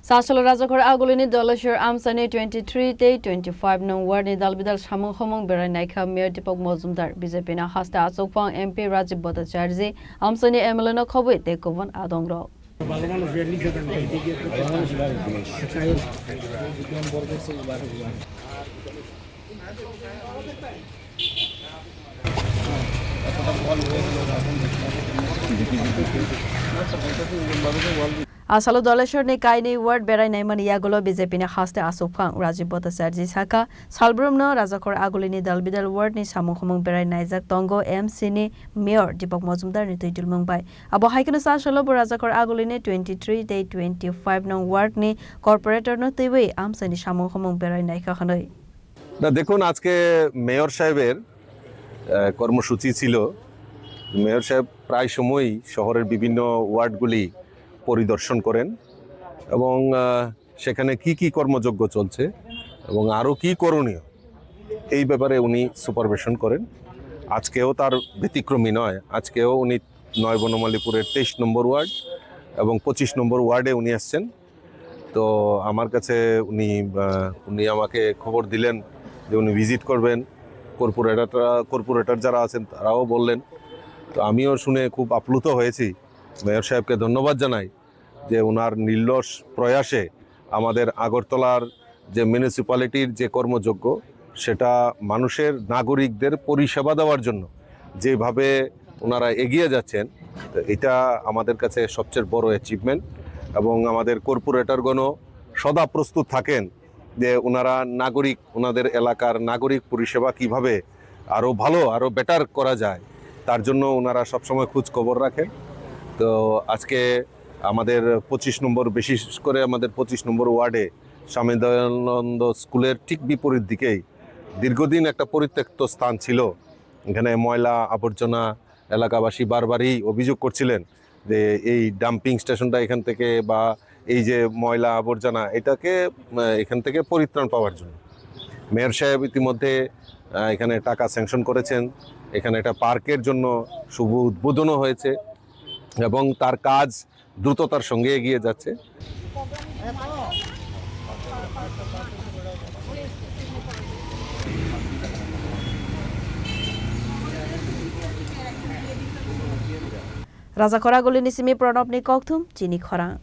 Sasol Razakor Agulini Dolashur Amsani 23 Day 25 No Warni Dalbidal Shamung Homong Beranaika Mir Dipok Mozumdar Bizepina Hasta Asopang MP Rajib Bhattacharjee Amsani Emelano Kobe Tekovan Adongro. Asalo Dolashur ni kaini word berai naiman iagulo BJP ni haste asopang Rajib Bhattacharjee saka Salbrumno Razakor Agulini Dalbidal word ni samung berai naijak tongo MC ni Mayor Dipok Mozumdar ni tuitul mungbai abo haikena Sasolo Razakor Agulini 23 Day 25 nong word ni corporator no tuiwe amsani samung berai naika khanoi না দেখুন আজকে mayor সাহেবের কর্মসূচি ছিল mayor সাহেব প্রায় সময়ই শহরের বিভিন্ন ওয়ার্ডগুলি পরিদর্শন করেন এবং সেখানে কি কর্মযজ্ঞ চলছে এবং আরও কি করণীয় এই ব্যাপারে উনি সুপারভিশন করেন আজকেও তার ব্যতিক্রমী নয় আজকেও উনি নয় বনমালীপুরের 23 নম্বর ওয়ার্ড এবং 25 নম্বর ওয়ার্ডে উনি আসছেন তো আমার কাছে উনি আমাকে খবর দিলেন যে উনি ভিজিট করবেন কর্পোরেটর যারা আছেন তারাও বললেন তো আমিও শুনে খুব আপ্লুত হয়েছি মেয়র সাহেবকে ধন্যবাদ জানাই যে ওনার নির্লস প্রয়াসে আমাদের আগরতলার যে মিউনিসিপ্যালিটির যে কর্মযজ্ঞ সেটা মানুষের নাগরিকদের পরিষেবা দেওয়ার জন্য যেভাবে ওনারা এগিয়ে যাচ্ছেন এটা আমাদের কাছে সবচেয়ে বড় অ্যাচিভমেন্ট এবং আমাদের কর্পোরেটরগণও সদা প্রস্তুত থাকেন যে ওনারা ওনাদের এলাকার নাগরিক পরিষেবা কিভাবে আরও ভালো আরও বেটার করা যায় তার জন্য ওনারা সবসময় খোঁজ খবর রাখেন তো আজকে আমাদের 25 নম্বর বিশেষ করে আমাদের 25 নম্বর ওয়ার্ডে স্বামী দয়ানন্দ স্কুলের ঠিক বিপরীত দিকেই দীর্ঘদিন একটা পরিত্যক্ত স্থান ছিল এখানে ময়লা আবর্জনা এলাকাবাসী বারবারই অভিযোগ করছিলেন যে এই ডাম্পিং স্টেশনটা এখান থেকে বা এই যে ময়লা আবর্জনা এটাকে এখান থেকে পরিত্রাণ পাওয়ার জন্য মেয়র সাহেব ইতিমধ্যে এখানে টাকা স্যাংশন করেছেন এখানে একটা পার্কের জন্য শুভ উদ্বোধনও হয়েছে এবং তার কাজ দ্রুততার সঙ্গে এগিয়ে যাচ্ছে Razakor Agulini Simi Pranab ni Kokthum Chini Khorang